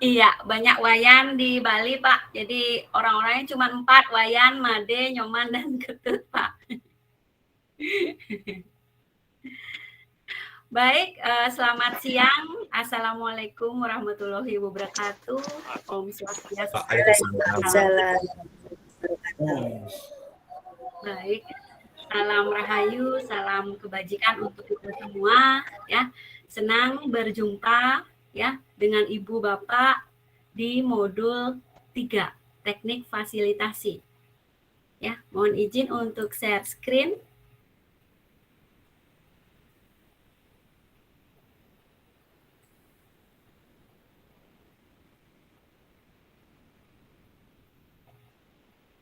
Iya, banyak wayan di Bali, Pak. Jadi orang-orangnya cuma 4, wayan, made, nyoman, dan ketut, Pak. Baik, selamat siang. Assalamualaikum warahmatullahi wabarakatuh. Om Swastiastu. Waalaikumsalam. Baik, salam rahayu, salam kebajikan untuk kita semua, ya. Senang berjumpa, ya, dengan Ibu Bapak di modul 3, teknik fasilitasi. Ya, mohon izin untuk share screen.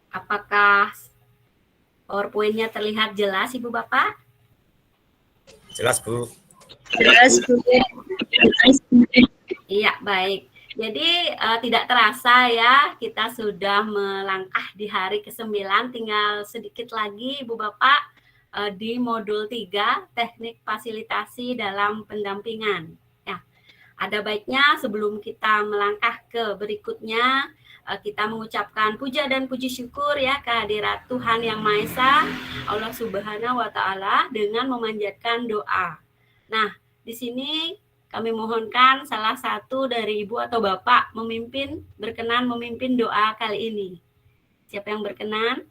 Apakah PowerPoint-nya terlihat jelas, Ibu Bapak? Jelas, Bu. Jelas, Bu. Iya, baik. Jadi tidak terasa ya, kita sudah melangkah di hari ke-9, tinggal sedikit lagi Ibu Bapak di modul 3, teknik fasilitasi dalam pendampingan. Ya, ada baiknya sebelum kita melangkah ke berikutnya, kita mengucapkan puja dan puji syukur ya kehadirat Tuhan Yang Maha Esa, Allah Subhanahu wa Ta'ala, dengan memanjatkan doa. Nah, di sini kami mohonkan salah satu dari Ibu atau Bapak berkenan memimpin doa kali ini. Siapa yang berkenan?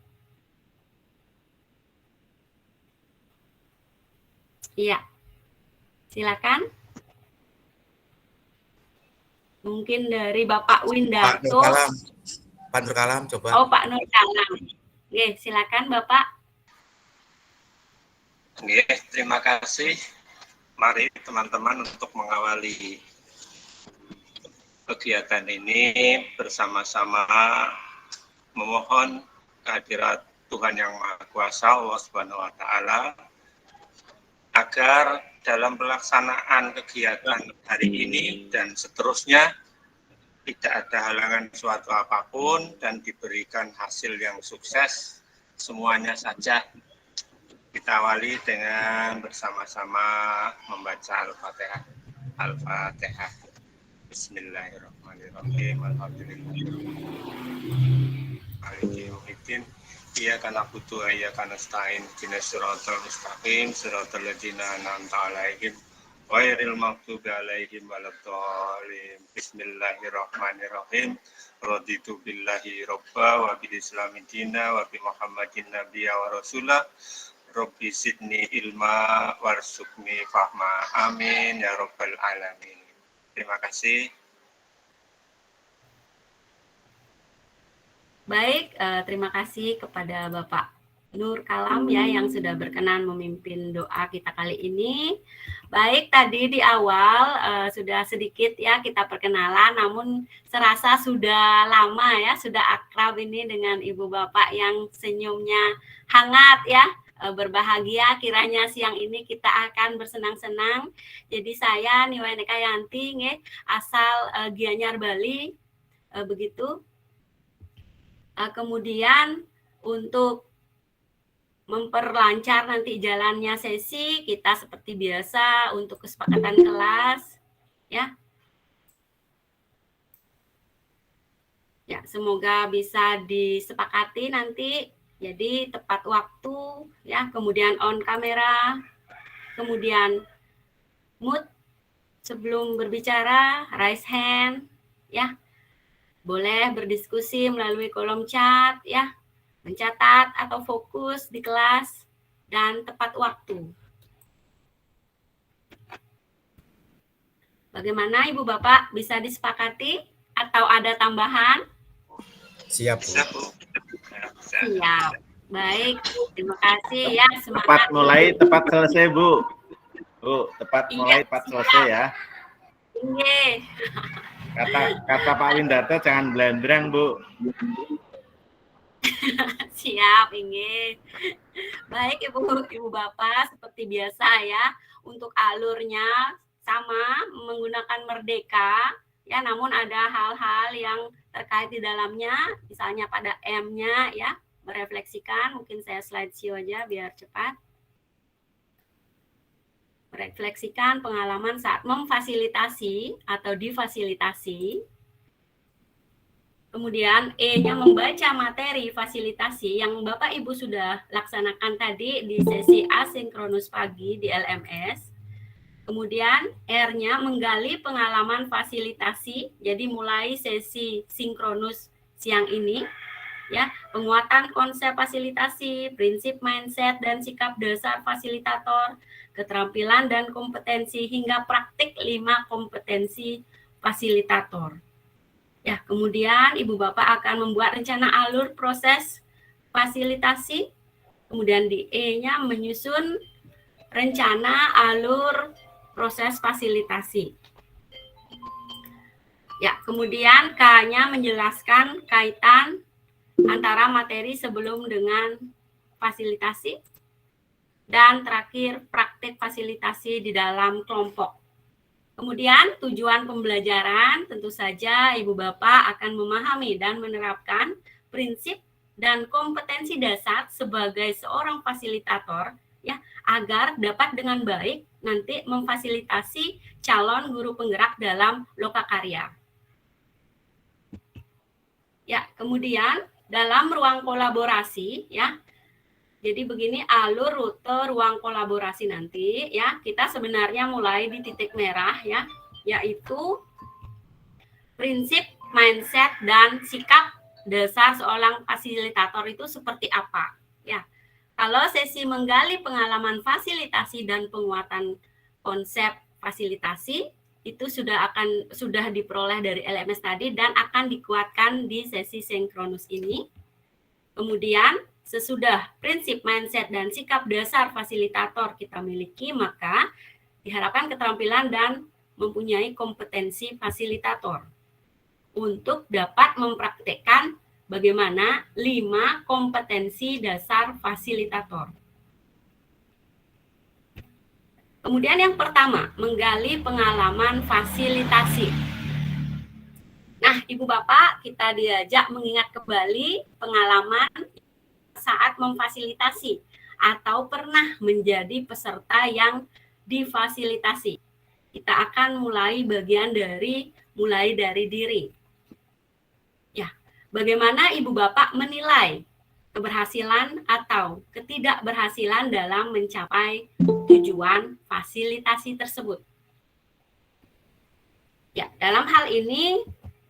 Iya, silakan. Mungkin dari Bapak Windarto. Pak Nur Kalam, coba. Oh, Pak Nur Kalam. Oke, silakan Bapak. Oke, terima kasih. Mari teman-teman untuk mengawali kegiatan ini bersama-sama memohon kehadirat Tuhan Yang Maha Kuasa, Allah Subhanahu wa Ta'ala, agar dalam pelaksanaan kegiatan hari ini dan seterusnya tidak ada halangan suatu apapun dan diberikan hasil yang sukses semuanya saja. Kita awali dengan bersama-sama membaca Al-Fatihah. Al-Fatihah. Bismillahirrahmanirrahim. Alhamdulillahirrahmanirrahim. Iyyaka na'budu wa iyyaka nasta'in. Ihdinas siratal mustaqim, siratal ladzina an'amta 'alaihim ghairil maghdubi 'alaihim waladdallin. Bismillahirrahmanirrahim. Raditu billahi robba wa bil islami dina wa bi Muhammadin nabiyya wa rasulah. Rabbi zidni ilma warzuqni fahma. Amin ya rabbal alamin. Terima kasih. Baik, terima kasih kepada Bapak Nur Kalam ya yang sudah berkenan memimpin doa kita kali ini. Baik, tadi di awal sudah sedikit ya kita perkenalan, namun serasa sudah lama ya, sudah akrab ini dengan Ibu Bapak yang senyumnya hangat ya, berbahagia. Kiranya siang ini kita akan bersenang-senang. Jadi saya Niwaineka Yanti, asal Gianyar Bali, begitu. Kemudian untuk memperlancar nanti jalannya sesi, kita seperti biasa untuk kesepakatan kelas ya. Ya, semoga bisa disepakati nanti. Jadi tepat waktu ya, kemudian on kamera, kemudian mute sebelum berbicara, raise hand ya. Boleh berdiskusi melalui kolom chat ya, mencatat atau fokus di kelas, dan tepat waktu. Bagaimana Ibu Bapak, bisa disepakati atau ada tambahan? Siap, Bu. Siap. Baik, terima kasih ya. Semangat. Tepat mulai, tepat selesai, Bu. Bu, tepat mulai, tepat selesai ya. Iya. Kata Pak Windarto jangan belandrang, Bu. Siap, ingin. Baik Ibu Bapak, seperti biasa ya, untuk alurnya sama menggunakan Merdeka ya, namun ada hal-hal yang terkait di dalamnya, misalnya pada M-nya ya, merefleksikan. Mungkin saya slideshow aja biar cepat. Merefleksikan pengalaman saat memfasilitasi atau difasilitasi. Kemudian E-nya membaca materi fasilitasi yang Bapak Ibu sudah laksanakan tadi di sesi asinkronus pagi di LMS. Kemudian R-nya menggali pengalaman fasilitasi, jadi mulai sesi sinkronus siang ini, ya, penguatan konsep fasilitasi, prinsip mindset dan sikap dasar fasilitator, keterampilan dan kompetensi hingga praktik 5 kompetensi fasilitator. Ya, kemudian Ibu Bapak akan membuat rencana alur proses fasilitasi. Kemudian di E-nya menyusun rencana alur proses fasilitasi. Ya, kemudian K-nya menjelaskan kaitan antara materi sebelum dengan fasilitasi. Dan terakhir, praktik fasilitasi di dalam kelompok. Kemudian tujuan pembelajaran tentu saja Ibu Bapak akan memahami dan menerapkan prinsip dan kompetensi dasar sebagai seorang fasilitator, ya, agar dapat dengan baik nanti memfasilitasi calon guru penggerak dalam lokakarya. Ya, kemudian dalam ruang kolaborasi, ya. Jadi begini alur rute ruang kolaborasi nanti, ya. Kita sebenarnya mulai di titik merah, ya, yaitu prinsip, mindset dan sikap dasar seorang fasilitator itu seperti apa, ya. Kalau sesi menggali pengalaman fasilitasi dan penguatan konsep fasilitasi itu sudah diperoleh dari LMS tadi dan akan dikuatkan di sesi sinkronus ini. Kemudian sesudah prinsip, mindset, dan sikap dasar fasilitator kita miliki, maka diharapkan keterampilan dan mempunyai kompetensi fasilitator untuk dapat mempraktekkan bagaimana 5 kompetensi dasar fasilitator. Kemudian yang pertama, menggali pengalaman fasilitasi. Nah, Ibu Bapak, kita diajak mengingat kembali pengalaman saat memfasilitasi atau pernah menjadi peserta yang difasilitasi. Kita akan mulai dari diri. Ya, bagaimana Ibu Bapak menilai keberhasilan atau ketidakberhasilan dalam mencapai tujuan fasilitasi tersebut? Ya, dalam hal ini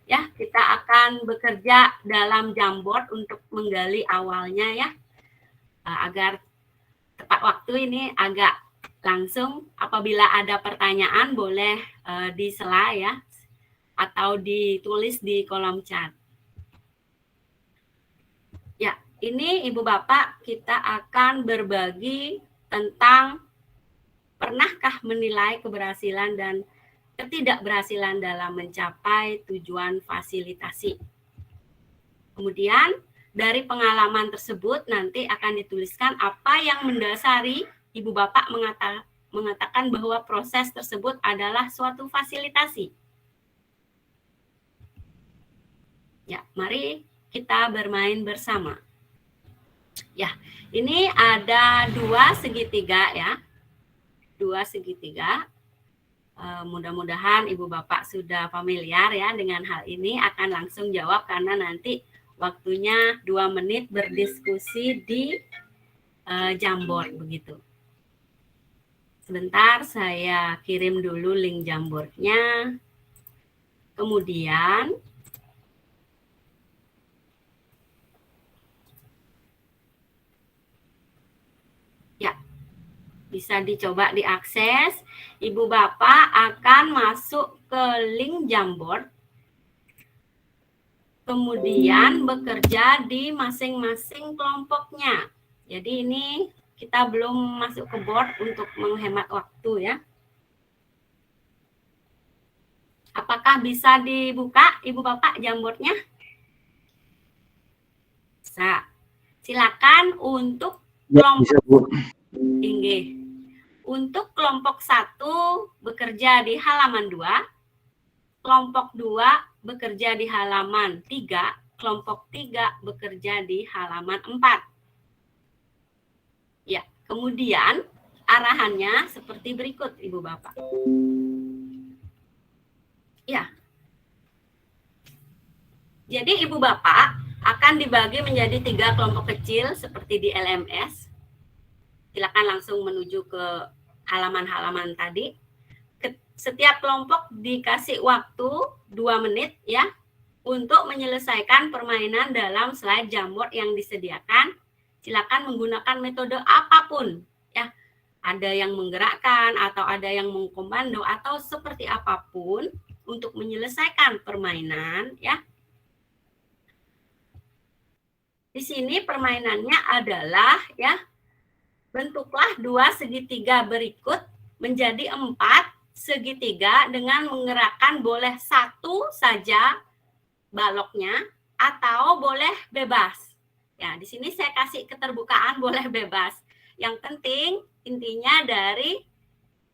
ya, kita akan bekerja dalam Jamboard untuk menggali awalnya, ya, agar tepat waktu ini agak langsung. Apabila ada pertanyaan boleh disela, ya, atau ditulis di kolom chat. Ya, ini Ibu Bapak kita akan berbagi tentang pernahkah menilai keberhasilan dan ketidakberhasilan dalam mencapai tujuan fasilitasi. Kemudian dari pengalaman tersebut nanti akan dituliskan apa yang mendasari Ibu Bapak mengatakan bahwa proses tersebut adalah suatu fasilitasi. Ya, mari kita bermain bersama. Ya, ini ada 2 segitiga, ya. 2 segitiga. Mudah-mudahan Ibu Bapak sudah familiar, ya, dengan hal ini, akan langsung jawab karena nanti waktunya 2 menit berdiskusi di Jamboard begitu. Sebentar saya kirim dulu link Jamboard-nya. Kemudian ya, bisa dicoba diakses. Ibu Bapak akan masuk ke link Jamboard. Kemudian bekerja di masing-masing kelompoknya. Jadi ini kita belum masuk ke board untuk menghemat waktu, ya. Apakah bisa dibuka Ibu Bapak Jamboard-nya? Bisa. Silakan untuk kelompok tinggi. Untuk kelompok 1 bekerja di halaman 2, kelompok 2 bekerja di halaman 3, kelompok 3 bekerja di halaman 4. Ya, kemudian arahannya seperti berikut, Ibu Bapak. Ya. Jadi Ibu Bapak akan dibagi menjadi 3 kelompok kecil seperti di LMS. Silakan langsung menuju ke halaman-halaman tadi. Setiap kelompok dikasih waktu 2 menit ya untuk menyelesaikan permainan dalam slide Jamboard yang disediakan. Silakan menggunakan metode apapun ya. Ada yang menggerakkan atau ada yang mengkomando atau seperti apapun untuk menyelesaikan permainan ya. Di sini permainannya adalah ya, bentuklah 2 segitiga berikut menjadi 4 segitiga dengan menggerakkan boleh 1 saja baloknya atau boleh bebas. Ya, di sini saya kasih keterbukaan boleh bebas. Yang penting intinya dari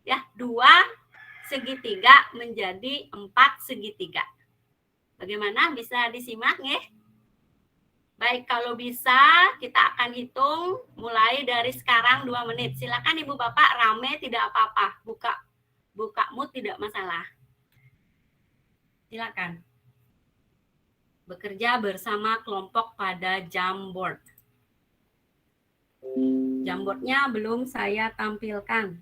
ya 2 segitiga menjadi 4 segitiga. Bagaimana, bisa disimak nggih? Baik, kalau bisa kita akan hitung mulai dari sekarang 2 menit. Silakan Ibu Bapak rame tidak apa-apa. Buka mood tidak masalah. Silakan. Bekerja bersama kelompok pada Jamboard. Jamboardnya belum saya tampilkan.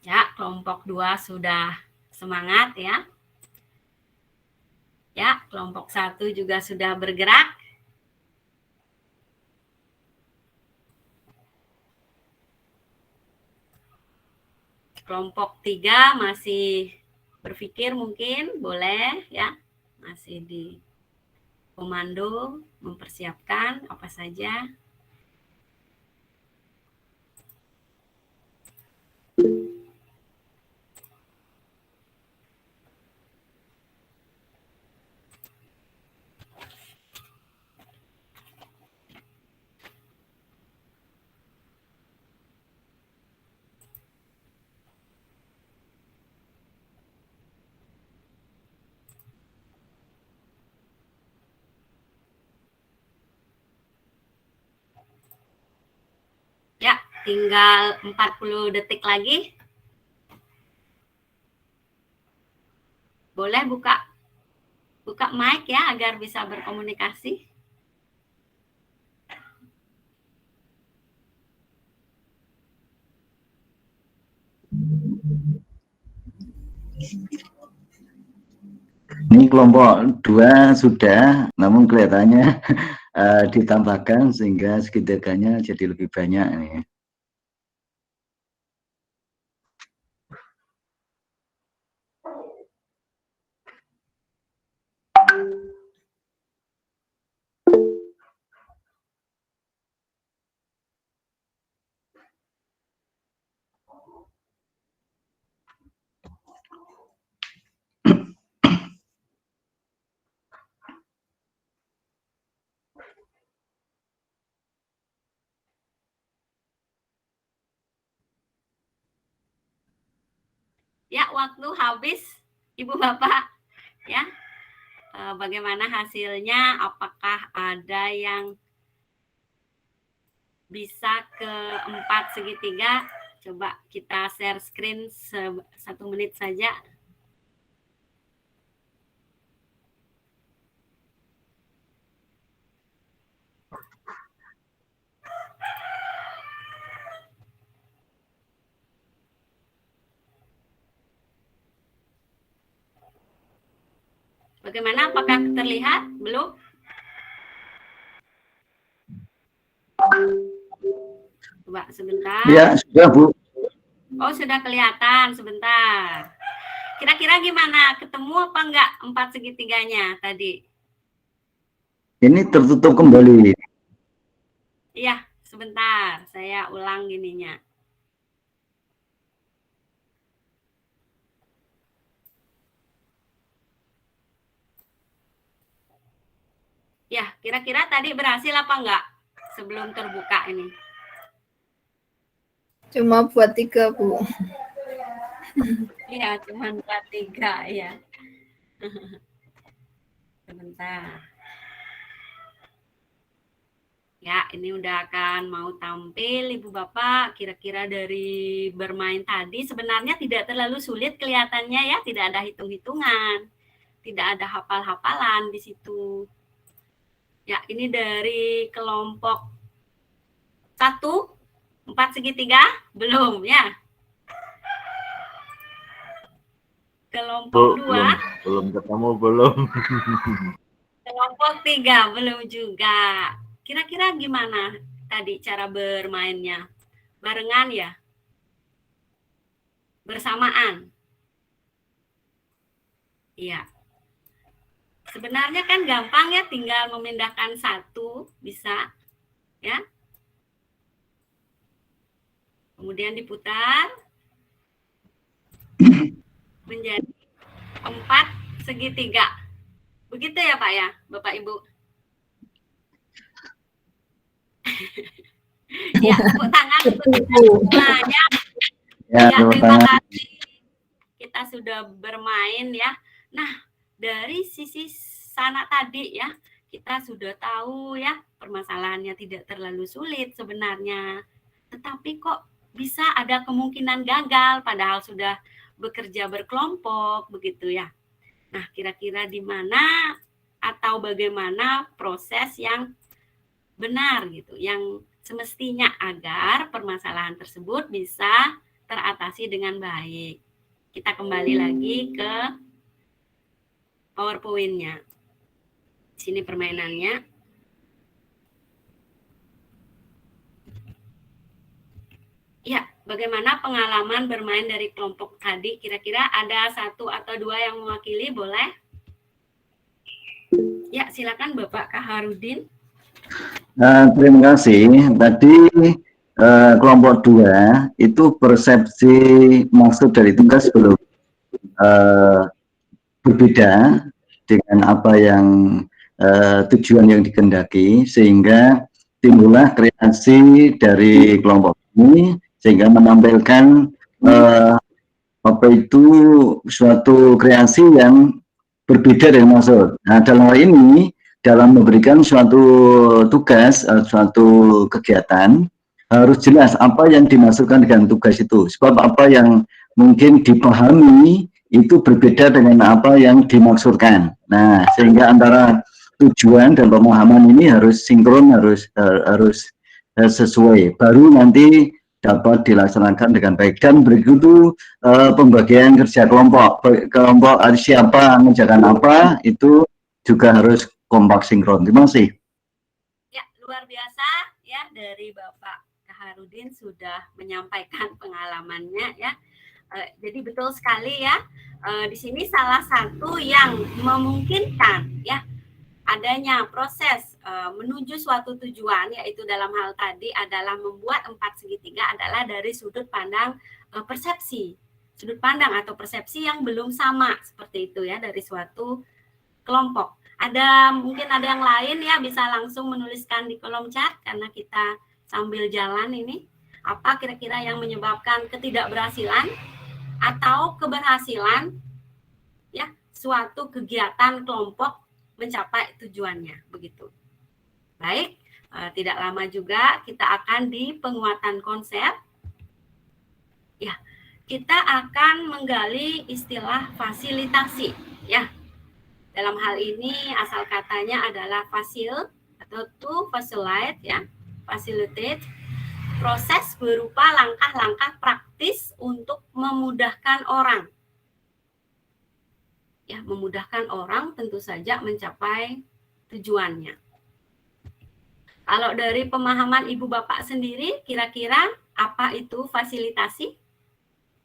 Ya, kelompok 2 sudah semangat ya. Ya, kelompok 1 juga sudah bergerak. Kelompok 3 masih berpikir mungkin, boleh ya. Masih di komando, mempersiapkan apa saja. Ya, tinggal 40 detik lagi. Boleh buka mic ya agar bisa berkomunikasi. Ini kelompok 2 sudah, namun kelihatannya ditambahkan sehingga segitiganya jadi lebih banyak nih. Ya, waktu habis, Ibu Bapak. Ya, bagaimana hasilnya? Apakah ada yang bisa ke 4 segitiga? Coba kita share screen 1 menit saja. Bagaimana? Apakah terlihat? Belum? Coba sebentar. Ya, sudah Bu. Oh, sudah kelihatan. Sebentar. Kira-kira gimana? Ketemu apa enggak 4 segitiganya tadi? Ini tertutup kembali. Iya, sebentar. Saya ulang gininya. Ya, kira-kira tadi berhasil apa enggak sebelum terbuka ini? Cuma buat 3, Bu. Iya, cuma 23 ya. Sebentar. Ya, ini udah akan mau tampil Ibu Bapak. Kira-kira dari bermain tadi sebenarnya tidak terlalu sulit kelihatannya ya, tidak ada hitung-hitungan, tidak ada hafal-hafalan di situ. Ya, ini dari kelompok 1, 4 segitiga, belum ya. Kelompok 2, belum ketemu belum. kelompok 3, belum juga. Kira-kira gimana tadi cara bermainnya? Barengan ya? Bersamaan? Iya. Sebenarnya kan gampang ya, tinggal memindahkan satu, bisa. Ya. Kemudian diputar. Menjadi 4 segitiga. Begitu ya Pak ya, Bapak Ibu? Ya, tepuk tangan untuk kita semuanya. Ya, Ya, tepuk terima tangan. kasih. Kita sudah bermain ya. Nah, dari sisi sana tadi ya, kita sudah tahu ya, permasalahannya tidak terlalu sulit sebenarnya. Tetapi kok bisa ada kemungkinan gagal padahal sudah bekerja berkelompok begitu ya. Nah, kira-kira di mana atau bagaimana proses yang benar gitu, yang semestinya agar permasalahan tersebut bisa teratasi dengan baik. Kita kembali lagi ke PowerPoint-nya. Sini permainannya. Ya, bagaimana pengalaman bermain dari kelompok tadi? Kira-kira ada 1 atau 2 yang mewakili, boleh? Ya, silakan Bapak Kaharudin. Terima kasih. Tadi kelompok 2 itu persepsi maksud dari tugas belum berbeda dengan apa yang tujuan yang dikehendaki, sehingga timbullah kreasi dari kelompok ini sehingga menampilkan apa itu suatu kreasi yang berbeda dari maksud. Nah, dalam hal ini dalam memberikan suatu tugas, suatu kegiatan, harus jelas apa yang dimaksudkan dengan tugas itu. Sebab apa yang mungkin dipahami itu berbeda dengan apa yang dimaksudkan. Nah, sehingga antara tujuan dan pemahaman ini harus sinkron, harus sesuai. Baru nanti dapat dilaksanakan dengan baik. Dan berikut pembagian kerja kelompok siapa mengerjakan apa itu juga harus kompak sinkron. Terima kasih. Ya, luar biasa ya, dari Bapak Kaharudin sudah menyampaikan pengalamannya ya. Jadi betul sekali ya, di sini salah satu yang memungkinkan ya adanya proses menuju suatu tujuan, yaitu dalam hal tadi adalah membuat 4 segitiga adalah dari sudut pandang persepsi, sudut pandang atau persepsi yang belum sama seperti itu ya dari suatu kelompok. Mungkin ada yang lain ya, bisa langsung menuliskan di kolom chat karena kita sambil jalan ini. Apa kira-kira yang menyebabkan ketidakberhasilan atau keberhasilan ya suatu kegiatan kelompok mencapai tujuannya begitu. Baik, tidak lama juga kita akan di penguatan konsep. Ya, kita akan menggali istilah fasilitasi ya. Dalam hal ini asal katanya adalah fasil atau to facilitate ya, facilitate, proses berupa langkah-langkah praktis untuk memudahkan orang. Ya, memudahkan orang tentu saja mencapai tujuannya. Kalau dari pemahaman Ibu Bapak sendiri, kira-kira apa itu fasilitasi?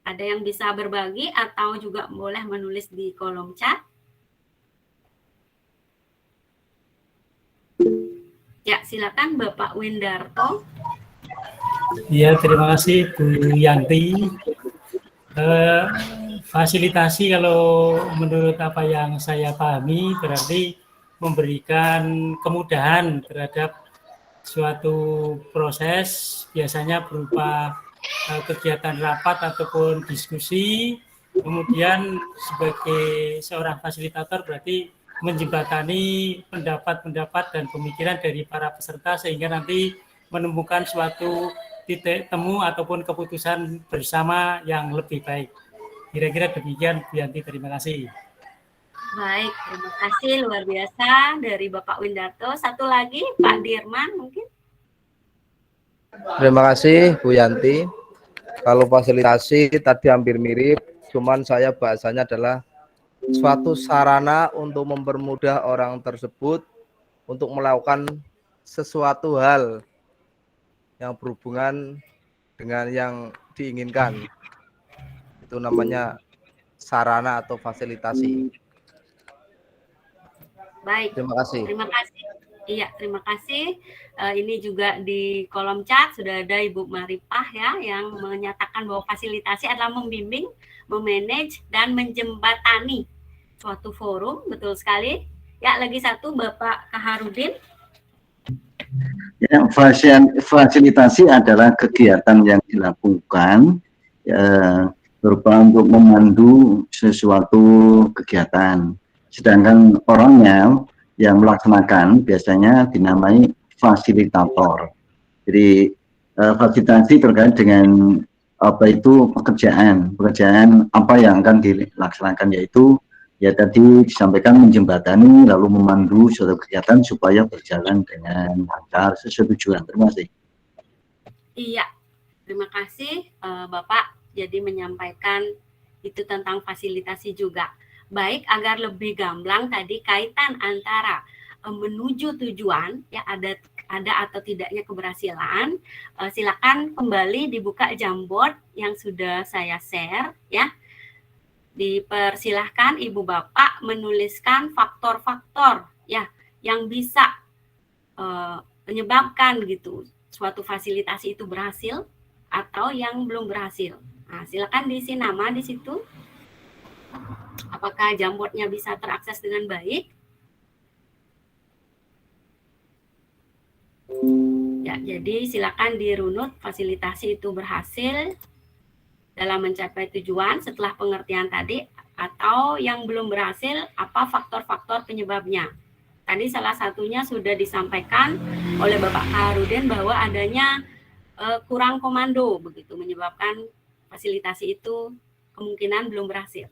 Ada yang bisa berbagi atau juga boleh menulis di kolom chat. Ya, silakan Bapak Windarto. Ya, terima kasih Bu Yanti. Fasilitasi kalau menurut apa yang saya pahami berarti memberikan kemudahan terhadap suatu proses, biasanya berupa kegiatan rapat ataupun diskusi Kemudian sebagai seorang fasilitator berarti menjembatani pendapat-pendapat dan pemikiran dari para peserta sehingga nanti menemukan suatu titik temu ataupun keputusan bersama yang lebih baik. Kira-kira demikian, Bu Yanti. Terima kasih. Baik, terima kasih luar biasa dari Bapak Windarto. Satu lagi Pak Dirman mungkin. Terima kasih Bu Yanti. Kalau fasilitasi tadi hampir mirip, cuman saya bahasanya adalah suatu sarana untuk mempermudah orang tersebut untuk melakukan sesuatu hal yang berhubungan dengan yang diinginkan. Itu namanya sarana atau fasilitasi. Baik. Terima kasih. Terima kasih. Iya, terima kasih. Ini juga di kolom chat sudah ada Ibu Maripah ya yang menyatakan bahwa fasilitasi adalah membimbing, memanage dan menjembatani suatu forum. Betul sekali. Ya, lagi satu Bapak Kaharudin. Ya, fasilitasi adalah kegiatan yang dilakukan berupa untuk memandu sesuatu kegiatan. Sedangkan orangnya yang melaksanakan biasanya dinamai fasilitator. Jadi fasilitasi terkait dengan apa itu pekerjaan apa yang akan dilaksanakan, yaitu ya tadi disampaikan menjembatani lalu memandu suatu kegiatan supaya berjalan dengan lancar sesuai tujuan. Terima kasih. Iya, terima kasih Bapak jadi menyampaikan itu tentang fasilitasi juga. Baik, agar lebih gamblang tadi kaitan antara menuju tujuan ya ada atau tidaknya keberhasilan, silakan kembali dibuka Jamboard yang sudah saya share ya. Dipersilahkan Ibu Bapak menuliskan faktor-faktor ya yang bisa menyebabkan gitu suatu fasilitasi itu berhasil atau yang belum berhasil. Nah, silakan diisi nama di situ. Apakah Jamboardnya bisa terakses dengan baik? Ya, jadi silakan dirunut fasilitasi itu berhasil dalam mencapai tujuan setelah pengertian tadi, atau yang belum berhasil apa faktor-faktor penyebabnya. Tadi salah satunya sudah disampaikan oleh Bapak Kaharudin bahwa adanya kurang komando begitu menyebabkan fasilitasi itu kemungkinan belum berhasil.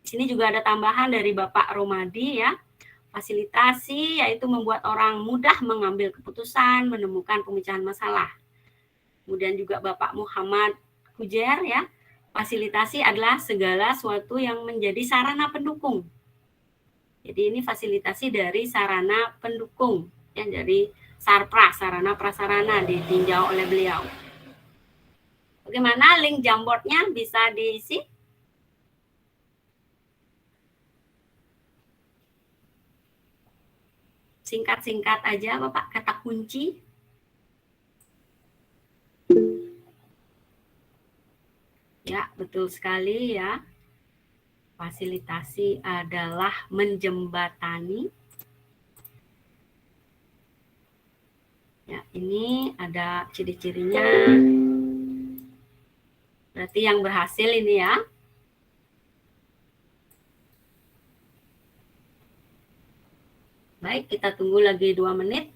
Di sini juga ada tambahan dari Bapak Romadi ya. Fasilitasi yaitu membuat orang mudah mengambil keputusan, menemukan pemecahan masalah. Kemudian juga Bapak Muhammad Hujer ya. Fasilitasi adalah segala sesuatu yang menjadi sarana pendukung. Jadi ini fasilitasi dari sarana pendukung ya, dari sarpra, sarana prasarana ditinjau oleh beliau. Bagaimana link Jamboardnya bisa diisi? Singkat-singkat aja Bapak, kata kunci. Ya, betul sekali ya. Fasilitasi adalah menjembatani. Ya, ini ada ciri-cirinya. Berarti yang berhasil ini ya. Baik, kita tunggu lagi 2 menit.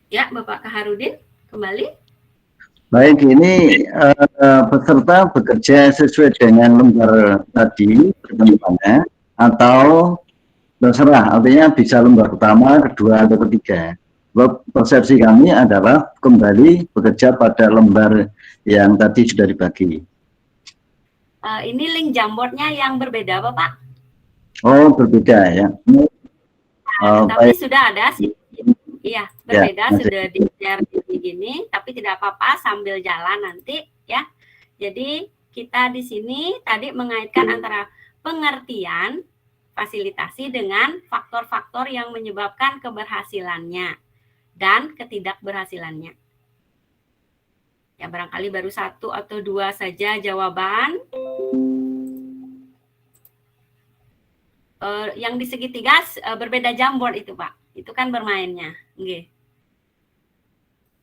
Ya, Bapak Kaharudin, kembali. Baik, ini peserta bekerja sesuai dengan lembar tadi teman-temannya atau terserah, artinya bisa lembar pertama, kedua, atau ketiga. Persepsi kami adalah kembali bekerja pada lembar yang tadi sudah dibagi. Ini link Jamboardnya yang berbeda, Bapak? Oh, berbeda ya. Tapi sudah ada sih. Iya, berbeda ya, sudah di-share di gini, tapi tidak apa-apa sambil jalan nanti ya. Jadi kita di sini tadi mengaitkan antara pengertian fasilitasi dengan faktor-faktor yang menyebabkan keberhasilannya dan ketidakberhasilannya. Ya, barangkali baru 1 atau 2 saja jawaban. Yang di segitiga berbeda Jamboard itu, Pak. Itu kan bermainnya. Nggih.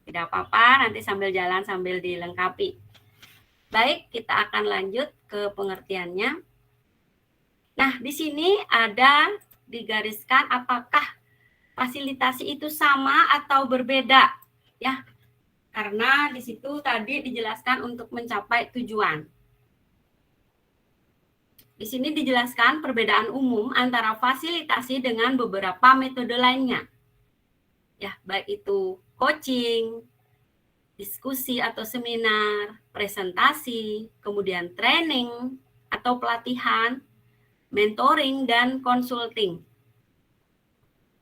Tidak apa-apa, nanti sambil jalan sambil dilengkapi. Baik, kita akan lanjut ke pengertiannya. Nah, di sini ada digariskan apakah fasilitasi itu sama atau berbeda, ya. Karena di situ tadi dijelaskan untuk mencapai tujuan. Di sini dijelaskan perbedaan umum antara fasilitasi dengan beberapa metode lainnya. Ya, baik itu coaching, diskusi atau seminar, presentasi, kemudian training atau pelatihan, mentoring, dan consulting.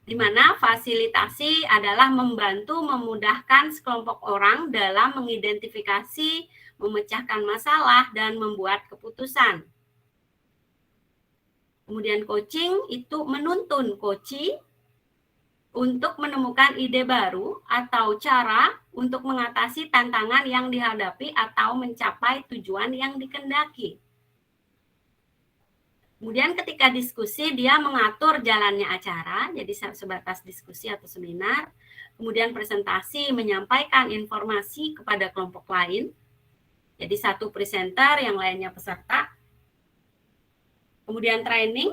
Di mana fasilitasi adalah membantu memudahkan sekelompok orang dalam mengidentifikasi, memecahkan masalah, dan membuat keputusan. Kemudian coaching itu menuntun coachee untuk menemukan ide baru atau cara untuk mengatasi tantangan yang dihadapi atau mencapai tujuan yang dikehendaki. Kemudian ketika diskusi dia mengatur jalannya acara, jadi sebatas diskusi atau seminar. Kemudian presentasi menyampaikan informasi kepada kelompok lain. Jadi satu presenter, yang lainnya peserta. Kemudian training,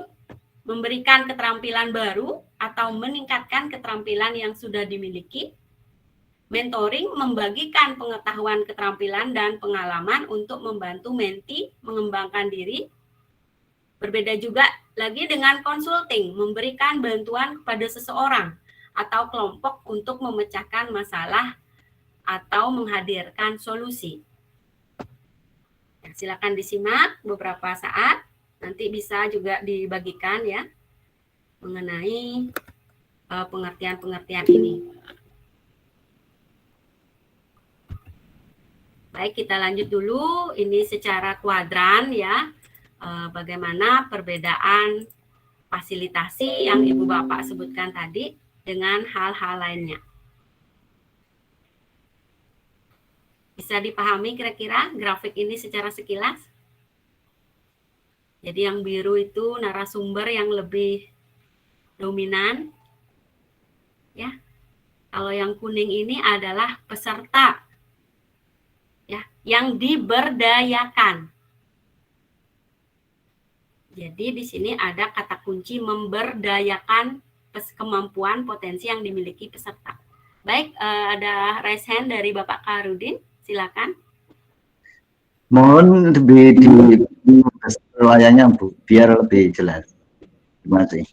memberikan keterampilan baru atau meningkatkan keterampilan yang sudah dimiliki. Mentoring, membagikan pengetahuan, keterampilan, dan pengalaman untuk membantu mentee mengembangkan diri. Berbeda juga lagi dengan consulting, memberikan bantuan kepada seseorang atau kelompok untuk memecahkan masalah atau menghadirkan solusi. Ya, silakan disimak beberapa saat, nanti bisa juga dibagikan ya mengenai pengertian-pengertian ini. Baik, kita lanjut dulu. Ini secara kuadran ya. Bagaimana perbedaan fasilitasi yang Ibu Bapak sebutkan tadi dengan hal-hal lainnya. Bisa dipahami kira-kira grafik ini secara sekilas? Jadi yang biru itu narasumber yang lebih dominan. Ya. Kalau yang kuning ini adalah peserta. Ya, yang diberdayakan. Jadi di sini ada kata kunci memberdayakan kemampuan potensi yang dimiliki peserta. Baik, ada raise hand dari Bapak Karudin, silakan. Mohon lebih di layarnya Bu, biar lebih jelas. Terima kasih.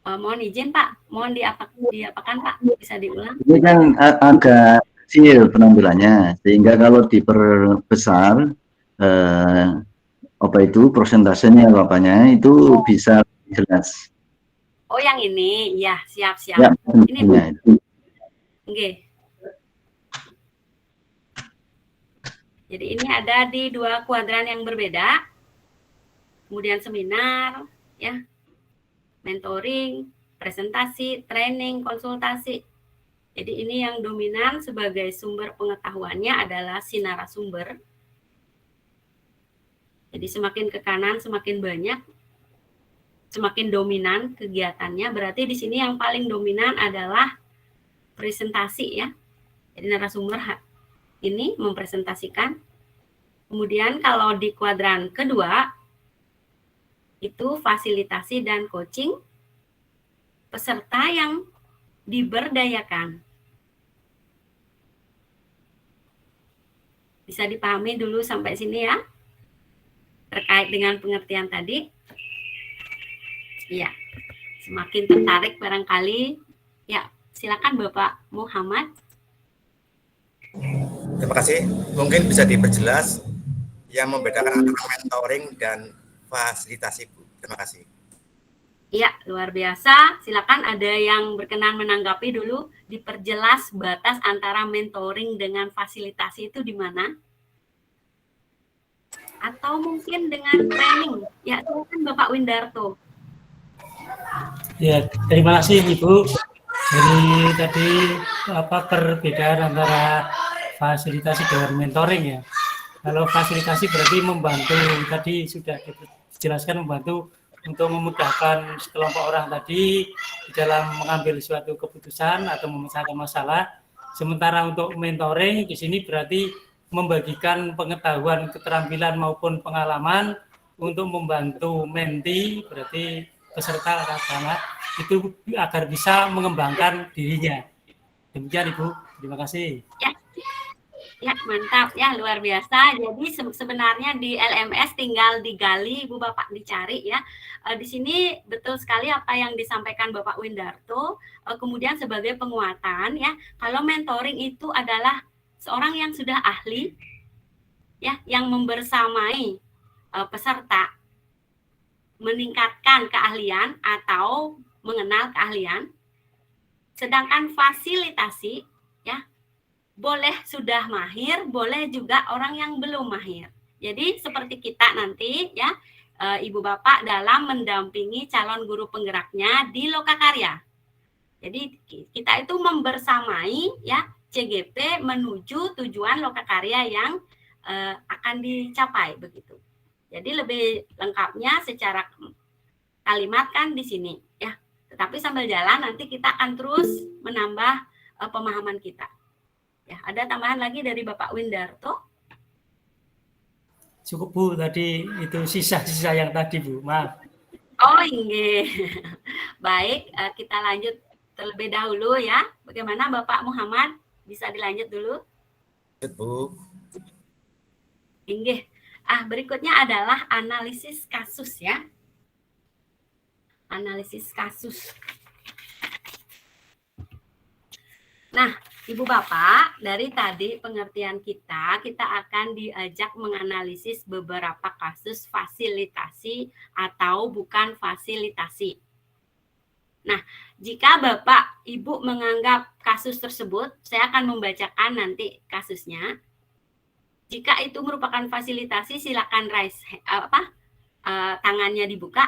Mohon izin Pak, mohon diapakan Pak, bisa diulang. Ini kan agak kecil penampilannya, sehingga kalau diperbesar apa itu prosentasenya bapaknya itu bisa jelas. Oh yang ini, ya siap-siap. Ya, ini Bu. Oke. Jadi ini ada di dua kuadran yang berbeda. Kemudian seminar, ya, mentoring, presentasi, training, konsultasi. Jadi ini yang dominan sebagai sumber pengetahuannya adalah si narasumber. Jadi semakin ke kanan semakin banyak, semakin dominan kegiatannya. Berarti di sini yang paling dominan adalah presentasi ya. Jadi narasumber ini mempresentasikan. Kemudian kalau di kuadran kedua itu fasilitasi dan coaching, peserta yang diberdayakan. Bisa dipahami dulu sampai sini ya. Terkait dengan pengertian tadi. Ya, semakin tertarik barangkali. Ya, silakan Bapak Muhammad. Terima kasih. Mungkin bisa diperjelas yang membedakan antara mentoring dan fasilitasi, Bu. Terima kasih. Iya, luar biasa. Silakan ada yang berkenan menanggapi dulu. Diperjelas batas antara mentoring dengan fasilitasi itu di mana? Atau mungkin dengan training. Ya, silakan Bapak Windarto. Ya, terima kasih Ibu. Jadi tadi perbedaan antara fasilitasi dengan mentoring ya. Kalau fasilitasi berarti membantu, tadi sudah dijelaskan membantu untuk memudahkan sekelompok orang tadi di dalam mengambil suatu keputusan atau memecahkan masalah Sementara untuk mentoring di sini berarti membagikan pengetahuan, keterampilan maupun pengalaman untuk membantu menti, berarti peserta banget itu agar bisa mengembangkan dirinya. Demikian Ibu, terima kasih. Ya, mantap ya, luar biasa. Jadi sebenarnya di LMS tinggal digali, Ibu Bapak dicari ya. Di sini betul sekali apa yang disampaikan Bapak Windarto. Kemudian sebagai penguatan ya, kalau mentoring itu adalah seorang yang sudah ahli ya, yang membersamai peserta meningkatkan keahlian atau mengenal keahlian. Sedangkan fasilitasi ya, boleh sudah mahir, boleh juga orang yang belum mahir. Jadi seperti kita nanti ya, Ibu Bapak dalam mendampingi calon guru penggeraknya di Lokakarya. Jadi kita itu membersamai ya CGP menuju tujuan Lokakarya yang akan dicapai begitu. Jadi lebih lengkapnya secara kalimat kan di sini ya. Tetapi sambil jalan nanti kita akan terus menambah pemahaman kita. Ya, ada tambahan lagi dari Bapak Windarto? Cukup Bu, tadi itu sisa-sisa yang tadi Bu, maaf. Oh iya. Baik, kita lanjut terlebih dahulu ya. Bagaimana Bapak Muhammad? Bisa dilanjut dulu? Bu. Inggih. Berikutnya adalah analisis kasus ya. Analisis kasus. Nah, Ibu Bapak, dari tadi pengertian kita akan diajak menganalisis beberapa kasus fasilitasi atau bukan fasilitasi. Nah, jika Bapak, Ibu menganggap kasus tersebut, saya akan membacakan nanti kasusnya. Jika itu merupakan fasilitasi, silakan raise tangannya dibuka.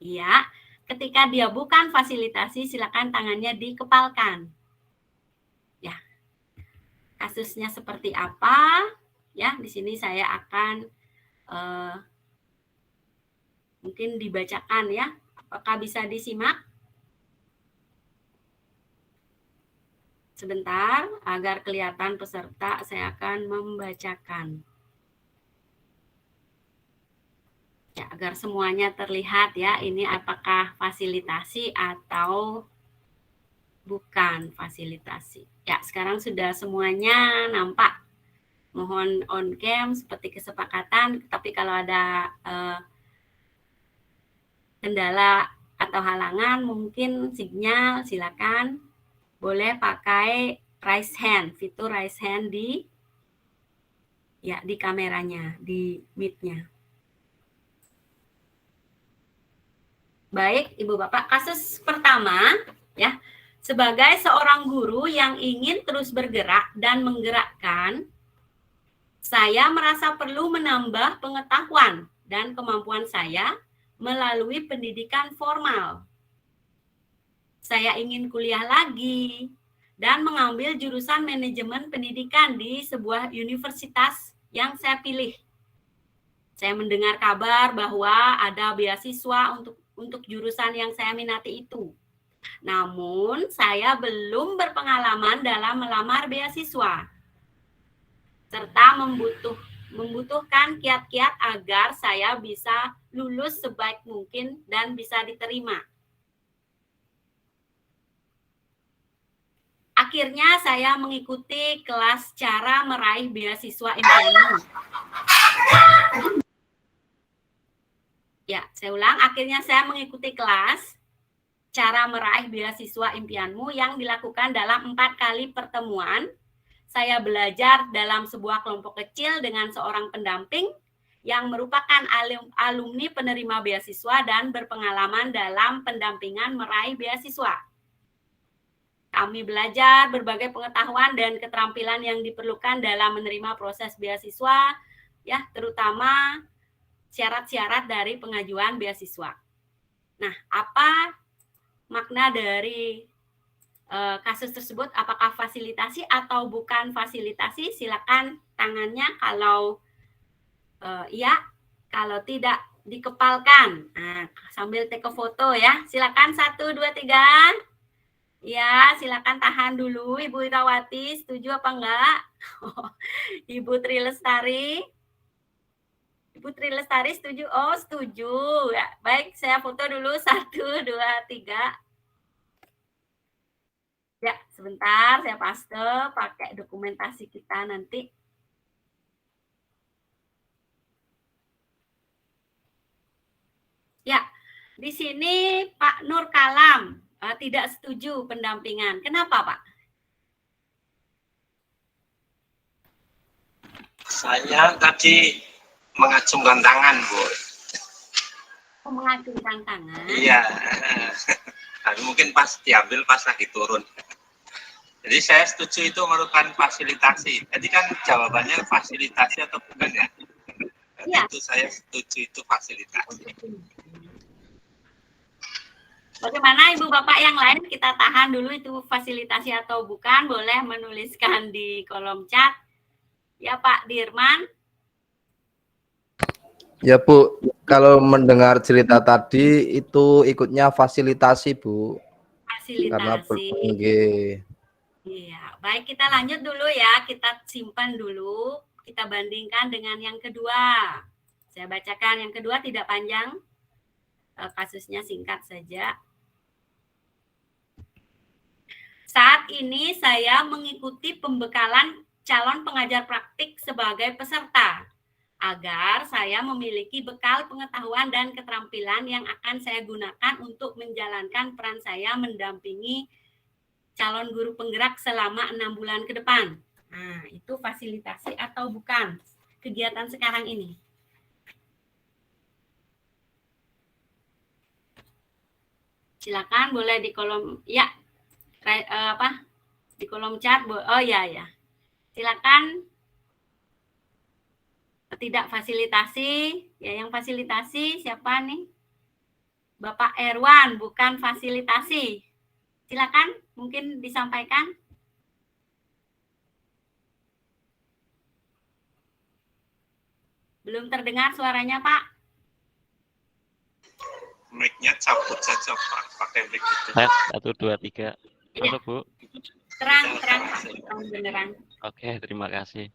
Iya. Ketika dia bukan fasilitasi, silakan tangannya dikepalkan. Ya. Kasusnya seperti apa? Ya, di sini saya akan mungkin dibacakan ya. Apakah bisa disimak? Sebentar, agar kelihatan peserta, saya akan membacakan. Ya, agar semuanya terlihat ya, ini apakah fasilitasi atau bukan fasilitasi. Ya, sekarang sudah semuanya nampak. Mohon on cam seperti kesepakatan, tapi kalau ada kendala atau halangan, mungkin sinyal, silakan. Boleh pakai raise hand, fitur raise hand di kameranya, di mic-nya. Baik, Ibu Bapak, kasus pertama ya, sebagai seorang guru yang ingin terus bergerak dan menggerakkan, saya merasa perlu menambah pengetahuan dan kemampuan saya melalui pendidikan formal. Saya ingin kuliah lagi dan mengambil jurusan manajemen pendidikan di sebuah universitas yang saya pilih. Saya mendengar kabar bahwa ada beasiswa untuk jurusan yang saya minati itu. Namun, saya belum berpengalaman dalam melamar beasiswa, serta membutuhkan kiat-kiat agar saya bisa lulus sebaik mungkin dan bisa diterima. Akhirnya saya mengikuti kelas cara meraih beasiswa impianmu. Ya, saya ulang. Akhirnya saya mengikuti kelas cara meraih beasiswa impianmu yang dilakukan dalam 4 kali pertemuan. Saya belajar dalam sebuah kelompok kecil dengan seorang pendamping yang merupakan alumni penerima beasiswa dan berpengalaman dalam pendampingan meraih beasiswa. Kami belajar berbagai pengetahuan dan keterampilan yang diperlukan dalam menerima proses beasiswa, ya, terutama syarat-syarat dari pengajuan beasiswa. Nah, apa makna dari kasus tersebut? Apakah fasilitasi atau bukan fasilitasi? Silakan tangannya kalau iya, kalau tidak dikepalkan. Nah, sambil take foto ya. Silakan 1, 2, 3. Ya, silakan tahan dulu Ibu Irawati, setuju apa enggak? Ibu Tri Lestari. Ibu Tri Lestari setuju? Oh, setuju. Ya, baik, saya foto dulu 1, 2, 3. Ya, sebentar saya paste pakai dokumentasi kita nanti. Ya, di sini Pak Nur Kalam tidak setuju pendampingan. Kenapa, Pak? Saya tadi mengacungkan tangan, Bu. Oh, mengacungkan tangan. Iya. Tapi mungkin pas diambil pas lagi turun. Jadi saya setuju itu merupakan fasilitasi. Jadi kan jawabannya fasilitasi atau bukan ya? Jadi Iya. itu saya setuju itu fasilitasi. Bagaimana Ibu Bapak yang lain, kita tahan dulu itu fasilitasi atau bukan, boleh menuliskan di kolom chat. Ya Pak Dirman. Ya Bu, kalau mendengar cerita tadi itu ikutnya fasilitasi Bu. Karena Fasilitasi. Iya, baik kita lanjut dulu ya, kita simpan dulu, kita bandingkan dengan yang kedua. Saya bacakan yang kedua tidak panjang, kasusnya singkat saja. Saat ini saya mengikuti pembekalan calon pengajar praktik sebagai peserta agar saya memiliki bekal pengetahuan dan keterampilan yang akan saya gunakan untuk menjalankan peran saya mendampingi calon guru penggerak selama 6 bulan ke depan. Nah, itu fasilitasi atau bukan kegiatan sekarang ini? Silakan boleh di kolom ya di kolom chat. Oh ya ya. Silakan. Tidak fasilitasi, ya yang fasilitasi siapa nih? Bapak Erwan, bukan fasilitasi. Silakan, mungkin disampaikan. Belum terdengar suaranya, Pak. Mic-nya cabut saja, Pak. Pakai mic itu. 1, 2, 3. Masuk, Bu. Terang, beneran. Oke, terima kasih.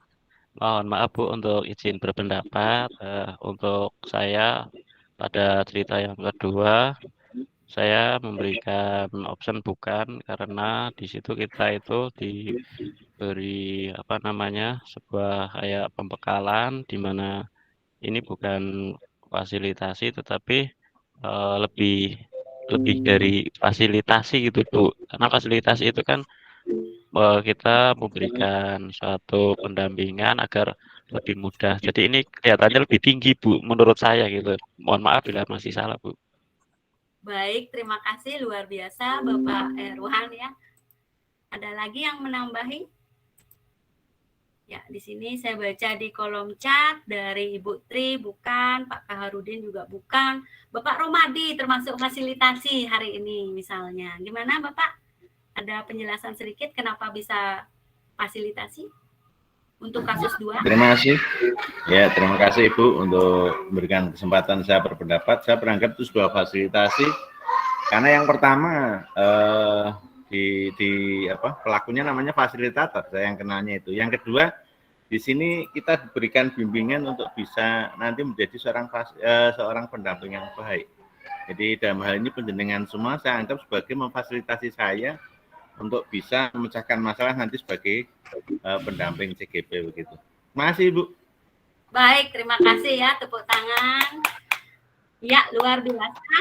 Mohon maaf Bu untuk izin berpendapat. Untuk saya pada cerita yang kedua, saya memberikan option bukan karena di situ kita itu diberi sebuah kayak pembekalan di mana ini bukan fasilitasi tetapi lebih dari fasilitasi gitu Bu. Karena fasilitasi itu kan kita memberikan suatu pendampingan agar lebih mudah. Jadi ini kelihatannya lebih tinggi Bu menurut saya gitu. Mohon maaf bila masih salah Bu. Baik, terima kasih luar biasa Bapak Erwan ya. Ada lagi yang menambahi? Ya, di sini saya baca di kolom chat dari Ibu Tri bukan, Pak Kaharudin juga bukan, Bapak Romadi termasuk fasilitasi hari ini misalnya. Gimana Bapak? Ada penjelasan sedikit kenapa bisa fasilitasi untuk kasus 2? Terima kasih. Ya, terima kasih Ibu untuk memberikan kesempatan saya berpendapat. Saya beranggap itu sebuah fasilitasi karena yang pertama pelakunya namanya fasilitator, saya yang kenalnya itu. Yang kedua, di sini kita diberikan bimbingan untuk bisa nanti menjadi seorang pendamping yang baik. Jadi dalam hal ini penjenengan semua saya anggap sebagai memfasilitasi saya untuk bisa memecahkan masalah nanti sebagai pendamping CGP begitu. Terima kasih Ibu. Baik, terima kasih ya, tepuk tangan. Ya, luar biasa.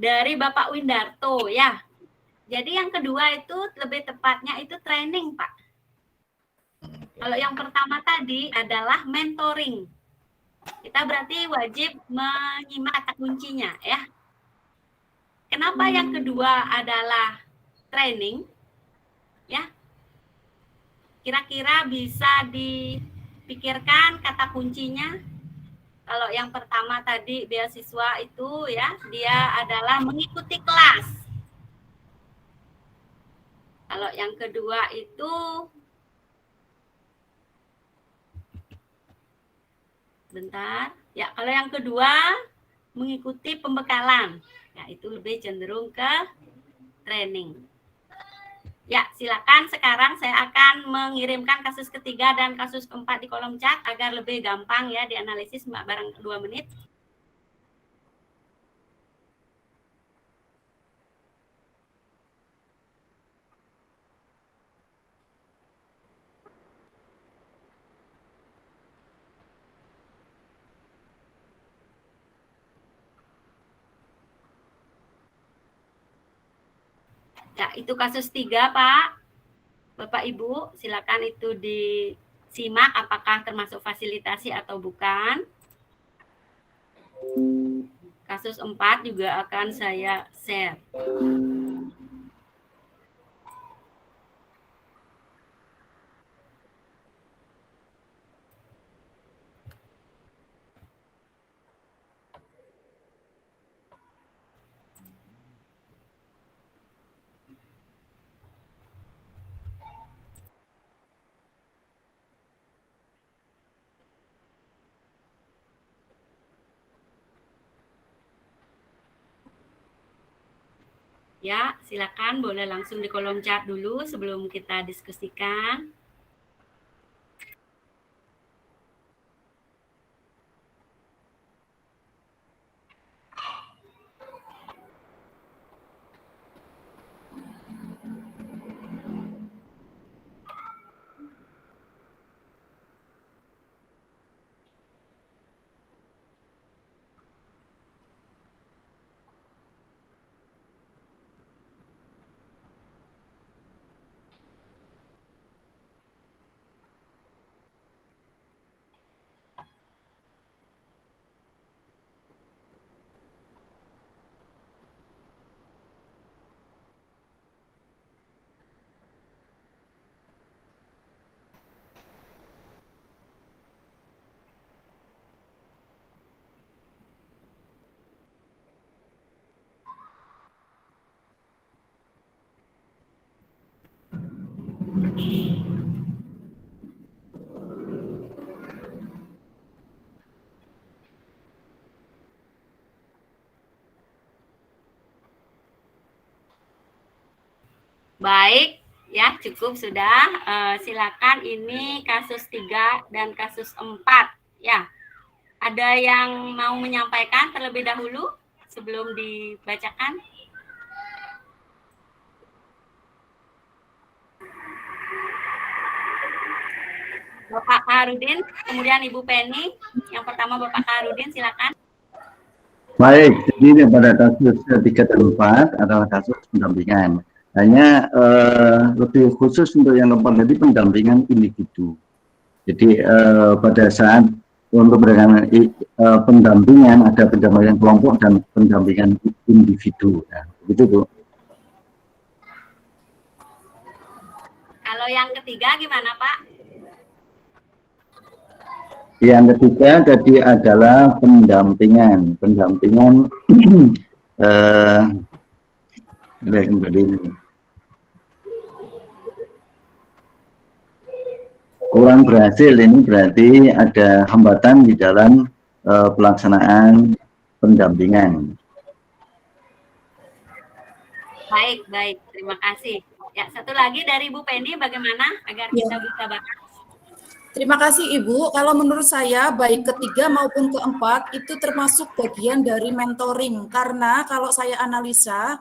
Dari Bapak Windarto ya. Jadi yang kedua itu lebih tepatnya itu training, Pak. Kalau yang pertama tadi adalah mentoring. Kita berarti wajib menyimak kata kuncinya ya. Kenapa yang kedua adalah training? Ya. Kira-kira bisa dipikirkan kata kuncinya. Kalau yang pertama tadi beasiswa itu ya, dia adalah mengikuti kelas. Kalau yang kedua itu bentar. Ya, kalau yang kedua mengikuti pembekalan. Ya, itu lebih cenderung ke training. Ya, silakan sekarang saya akan mengirimkan kasus ketiga dan kasus keempat di kolom chat agar lebih gampang ya dianalisis bareng 2 menit. Ya, itu kasus 3, Pak. Bapak Ibu, silakan itu disimak apakah termasuk fasilitasi atau bukan. Kasus 4 juga akan saya share. Ya, silakan boleh langsung di kolom chat dulu sebelum kita diskusikan. Baik, ya cukup sudah. Silakan ini kasus 3 dan kasus 4. Ya, ada yang mau menyampaikan terlebih dahulu sebelum dibacakan? Bapak Harudin, kemudian Ibu Penny. Yang pertama Bapak Harudin, silakan. Baik, jadi pada kasus 3 dan 4 adalah kasus pendampingan. Hanya lebih khusus untuk yang keempat tadi pendampingan individu. Jadi pada saat untuk pendampingan ada pendampingan kelompok dan pendampingan individu. Nah, begitu Bu. Kalau yang ketiga gimana Pak? Yang ketiga tadi adalah pendampingan kurang berhasil, ini berarti ada hambatan di dalam pelaksanaan pendampingan. Baik, terima kasih. Ya, satu lagi dari Bu Penny, bagaimana agar kita bisa bahas? Terima kasih Ibu. Kalau menurut saya baik ketiga maupun keempat itu termasuk bagian dari mentoring, karena kalau saya analisa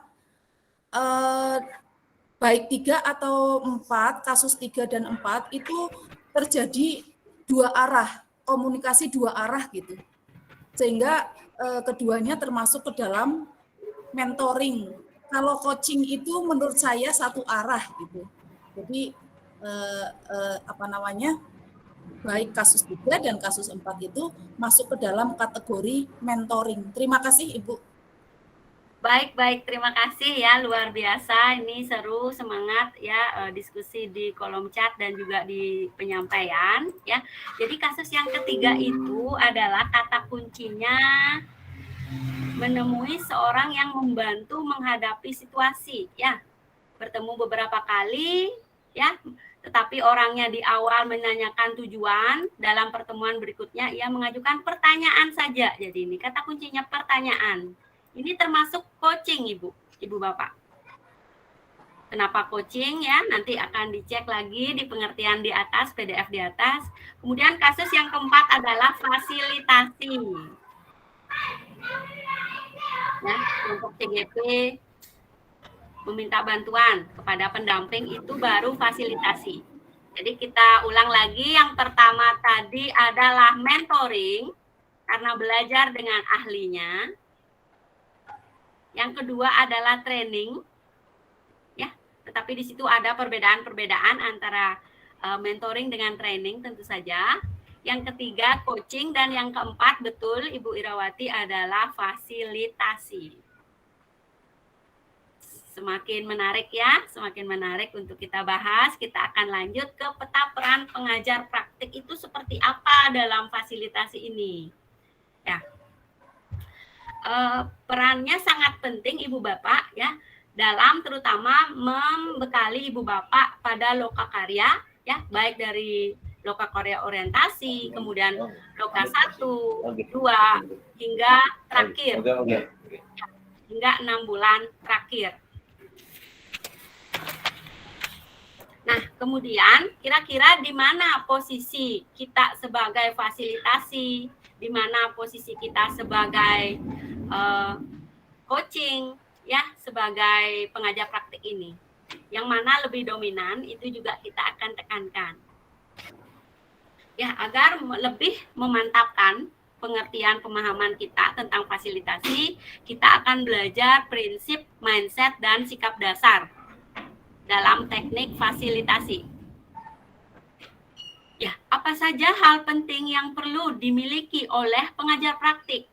baik 3 atau 4, kasus 3 dan 4 itu terjadi 2 arah, komunikasi 2 arah gitu. Sehingga keduanya termasuk ke dalam mentoring. Kalau coaching itu menurut saya 1 arah gitu. Jadi baik kasus 3 dan kasus 4 itu masuk ke dalam kategori mentoring. Terima kasih Ibu. Baik, terima kasih ya, luar biasa, ini seru, semangat ya diskusi di kolom chat dan juga di penyampaian ya. Jadi kasus yang ketiga itu adalah kata kuncinya menemui seorang yang membantu menghadapi situasi ya. Bertemu beberapa kali ya, tetapi orangnya di awal menanyakan tujuan, dalam pertemuan berikutnya ia mengajukan pertanyaan saja. Jadi ini kata kuncinya pertanyaan. Ini termasuk coaching Ibu Bapak. Kenapa coaching ya? Nanti akan dicek lagi di pengertian di atas, PDF di atas. Kemudian kasus yang keempat adalah fasilitasi. Ya, untuk CGP meminta bantuan kepada pendamping itu baru fasilitasi. Jadi kita ulang lagi, yang pertama tadi adalah mentoring karena belajar dengan ahlinya. Yang kedua adalah training. Tetapi di situ ada perbedaan-perbedaan antara mentoring dengan training tentu saja. Yang ketiga coaching, dan yang keempat betul Ibu Irawati adalah fasilitasi. Semakin menarik ya, semakin menarik untuk kita bahas. Kita akan lanjut ke peta peran pengajar praktik itu seperti apa dalam fasilitasi ini. Ya, perannya sangat penting Ibu Bapak ya, dalam terutama membekali Ibu Bapak pada lokakarya ya, baik dari lokakarya orientasi, kemudian loka 1, 2 hingga terakhir. Hingga 6 bulan terakhir. Nah, kemudian kira-kira di mana posisi kita sebagai fasilitasi, di mana posisi kita sebagai coaching ya, sebagai pengajar praktik ini. Yang mana lebih dominan itu juga kita akan tekankan. Ya, agar lebih memantapkan pengertian pemahaman kita tentang fasilitasi, kita akan belajar prinsip, mindset, dan sikap dasar dalam teknik fasilitasi. Ya, apa saja hal penting yang perlu dimiliki oleh pengajar praktik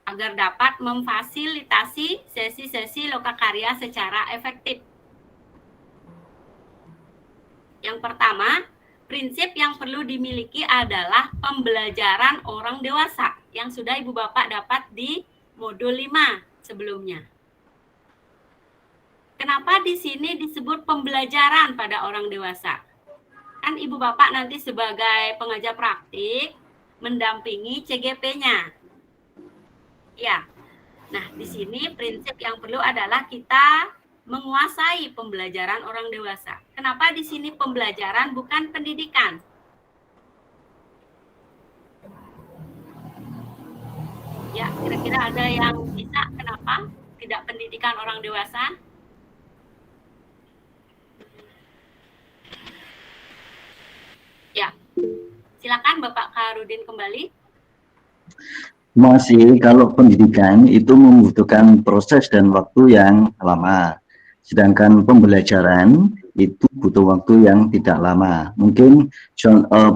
agar dapat memfasilitasi sesi-sesi lokakarya secara efektif? Yang pertama, prinsip yang perlu dimiliki adalah pembelajaran orang dewasa yang sudah Ibu Bapak dapat di modul 5 sebelumnya. Kenapa di sini disebut pembelajaran pada orang dewasa? Kan Ibu Bapak nanti sebagai pengajar praktik mendampingi CGP-nya. Ya, nah di sini prinsip yang perlu adalah kita menguasai pembelajaran orang dewasa. Kenapa di sini pembelajaran bukan pendidikan? Ya, kira-kira ada yang bisa kenapa tidak pendidikan orang dewasa? Ya, silakan Bapak Karudin kembali. Masih, kalau pendidikan itu membutuhkan proses dan waktu yang lama. Sedangkan pembelajaran itu butuh waktu yang tidak lama. Mungkin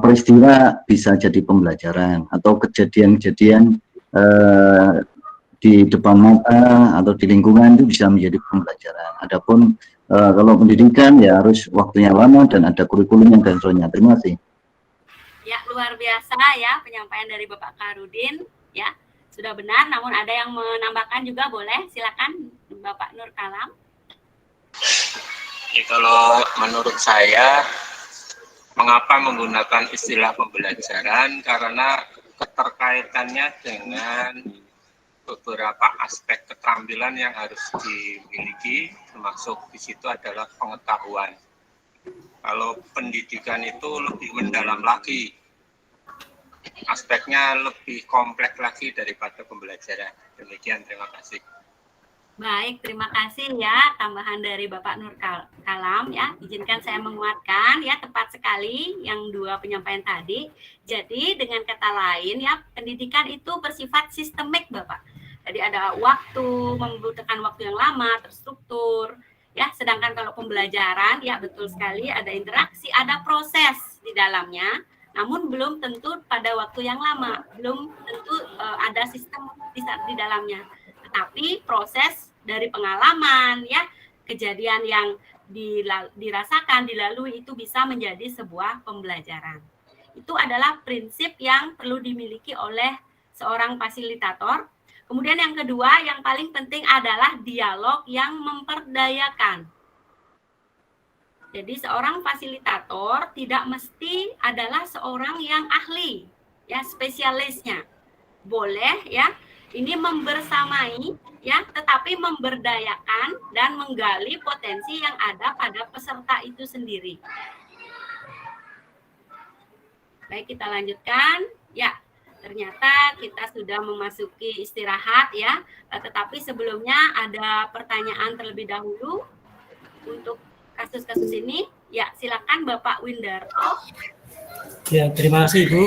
peristiwa bisa jadi pembelajaran, atau kejadian-kejadian di depan mata atau di lingkungan itu bisa menjadi pembelajaran. Adapun kalau pendidikan ya harus waktunya lama dan ada kurikulumnya dan sebagainya. Terima kasih. Ya, luar biasa ya penyampaian dari Bapak Karudin. Ya, sudah benar, namun ada yang menambahkan juga, boleh, silakan Bapak Nur Kalam. Ya, kalau menurut saya, mengapa menggunakan istilah pembelajaran? Karena keterkaitannya dengan beberapa aspek keterampilan yang harus dimiliki, termasuk di situ adalah pengetahuan. Kalau pendidikan itu lebih mendalam lagi, aspeknya lebih kompleks lagi daripada pembelajaran. Demikian, terima kasih. Baik, terima kasih ya tambahan dari Bapak Nur Kalam ya. Izinkan saya menguatkan ya, tepat sekali yang dua penyampaian tadi. Jadi dengan kata lain ya, pendidikan itu bersifat sistemik Bapak. Jadi ada waktu, membutuhkan waktu yang lama, terstruktur ya. Sedangkan kalau pembelajaran ya betul sekali, ada interaksi, ada proses di dalamnya. Namun belum tentu pada waktu yang lama, belum tentu ada sistem di dalamnya. Tetapi proses dari pengalaman ya, kejadian yang dirasakan, dilalui itu bisa menjadi sebuah pembelajaran. Itu adalah prinsip yang perlu dimiliki oleh seorang fasilitator. Kemudian yang kedua, yang paling penting adalah dialog yang memperdayakan. Jadi seorang fasilitator tidak mesti adalah seorang yang ahli, ya spesialisnya. Boleh ya, ini membersamai ya, tetapi memberdayakan dan menggali potensi yang ada pada peserta itu sendiri. Baik, kita lanjutkan. Ya, ternyata kita sudah memasuki istirahat ya, tetapi sebelumnya ada pertanyaan terlebih dahulu untuk kasus-kasus ini. Ya, silakan Bapak Windarto. Ya, terima kasih Ibu.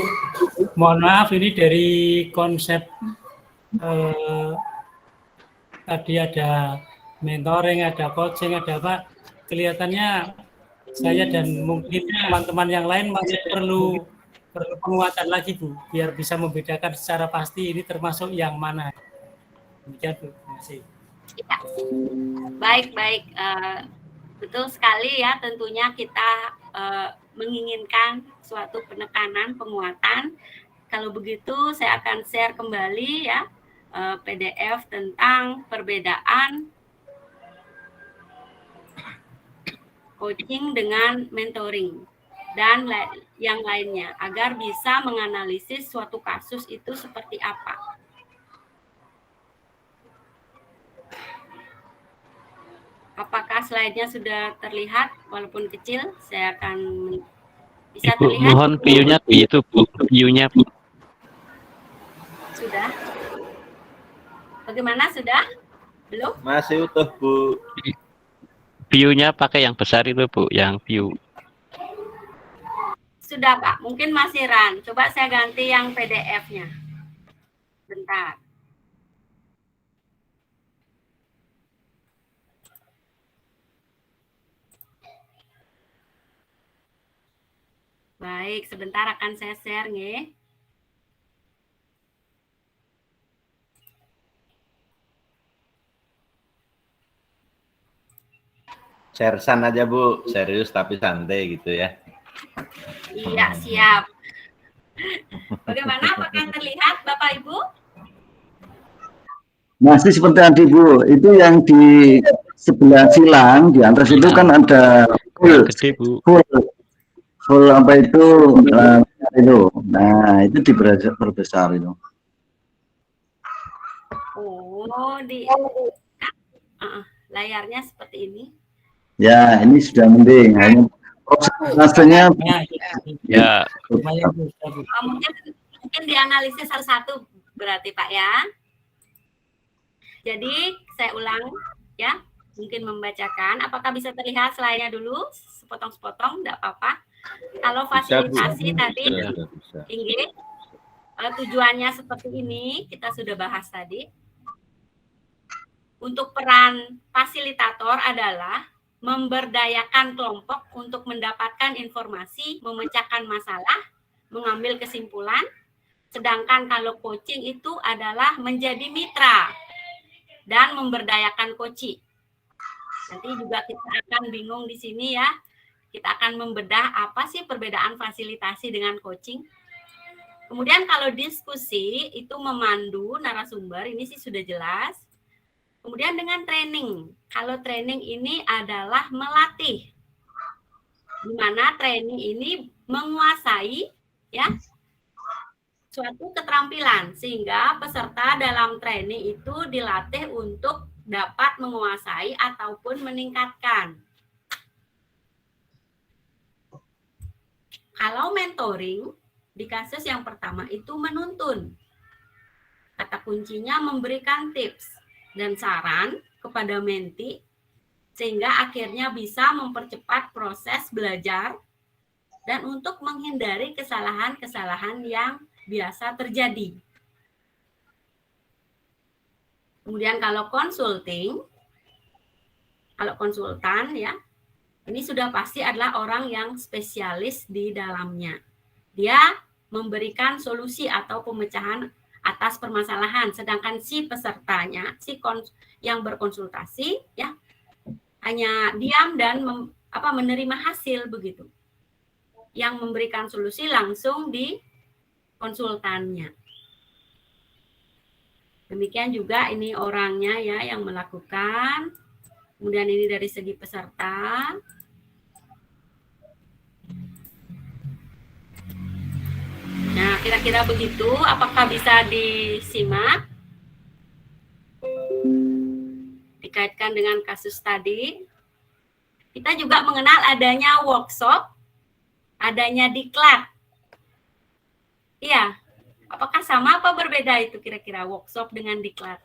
Mohon maaf ini dari konsep tadi ada mentoring, ada coaching, ada apa. Kelihatannya saya dan mungkin teman-teman yang lain masih perlu penguatan lagi Bu, biar bisa membedakan secara pasti ini termasuk yang mana. Demikian Bu, terima kasih. Ya. Baik. Betul sekali ya, tentunya kita menginginkan suatu penekanan, penguatan. Kalau begitu saya akan share kembali ya PDF tentang perbedaan coaching dengan mentoring dan yang lainnya agar bisa menganalisis suatu kasus itu seperti apa. Apakah slide-nya sudah terlihat walaupun kecil? Saya akan bisa Ibu, terlihat. mohon view-nya itu Bu, view-nya Bu. Sudah. Bagaimana, sudah? Belum? Masih utuh Bu. View-nya pakai yang besar itu Bu, yang view. Sudah Pak, mungkin masih run. Coba saya ganti yang PDF-nya. Bentar. Baik, sebentar akan saya share nggih. Sersan aja Bu, serius tapi santai gitu ya. Iya, siap. Bagaimana, apakah terlihat Bapak Ibu? Masih seperti tadi Bu, itu yang di sebelah silang di atas itu kan ada full apa itu nah itu diperbesar itu. Oh, di layarnya seperti ini. Ya, ini sudah mending. Prosesnya ya. Mungkin dianalisis satu-satu berarti Pak ya. Jadi saya ulang ya, mungkin membacakan. Apakah bisa terlihat slide-nya dulu? Sepotong-sepotong, enggak apa-apa. Kalau fasilitasi tadi, Inggih, tujuannya seperti ini, kita sudah bahas tadi. Untuk peran fasilitator adalah memberdayakan kelompok untuk mendapatkan informasi, memecahkan masalah, mengambil kesimpulan. Sedangkan kalau coaching itu adalah menjadi mitra dan memberdayakan coaching. Nanti juga kita akan bingung di sini ya. Kita akan membedah apa sih perbedaan fasilitasi dengan coaching. Kemudian kalau diskusi itu memandu narasumber, ini sih sudah jelas. Kemudian dengan training. Kalau training ini adalah melatih. Di mana training ini menguasai ya suatu keterampilan sehingga peserta dalam training itu dilatih untuk dapat menguasai ataupun meningkatkan. Kalau mentoring di kasus yang pertama itu menuntun. Kata kuncinya memberikan tips dan saran kepada menti sehingga akhirnya bisa mempercepat proses belajar dan untuk menghindari kesalahan-kesalahan yang biasa terjadi. Kemudian kalau konsultan ya, ini sudah pasti adalah orang yang spesialis di dalamnya. Dia memberikan solusi atau pemecahan atas permasalahan, sedangkan si pesertanya, yang berkonsultasi ya hanya diam dan menerima hasil begitu. Yang memberikan solusi langsung di konsultannya. Demikian juga ini orangnya ya yang melakukan. Kemudian ini dari segi peserta. Nah, kira-kira begitu. Apakah bisa disimak? dikaitkan dengan kasus tadi. Kita juga mengenal adanya workshop, adanya diklat. Iya, apakah sama apa berbeda itu kira-kira workshop dengan diklat?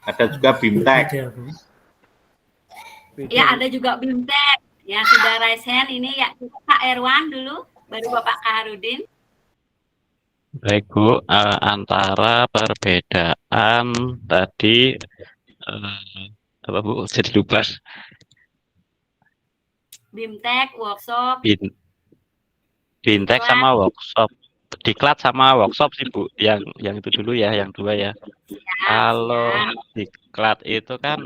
Ada juga BIMTEK. Ya, ada juga BIMTEK. Ya, sudah raise hand ini ya Kak Erwan dulu, baru Bapak Kaharudin. Baik Bu, antara perbedaan tadi apa Bu? Jadi lupa. BIMTEK, workshop, BIMTEK sama workshop. Diklat sama workshop sih Bu, yang itu dulu ya, yang dua ya. Kalau diklat itu kan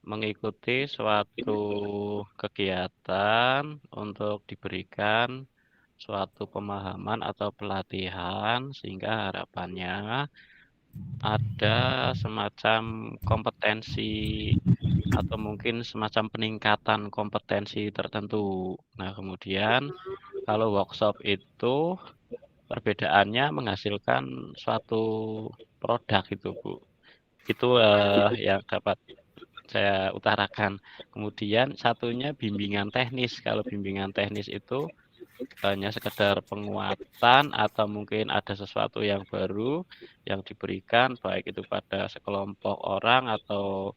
mengikuti suatu kegiatan untuk diberikan suatu pemahaman atau pelatihan sehingga harapannya ada semacam kompetensi atau mungkin semacam peningkatan kompetensi tertentu. Nah, kemudian kalau workshop itu perbedaannya menghasilkan suatu produk itu Bu. Itu yang dapat saya utarakan. Kemudian satunya bimbingan teknis. Kalau bimbingan teknis itu hanya sekedar penguatan atau mungkin ada sesuatu yang baru yang diberikan baik itu pada sekelompok orang atau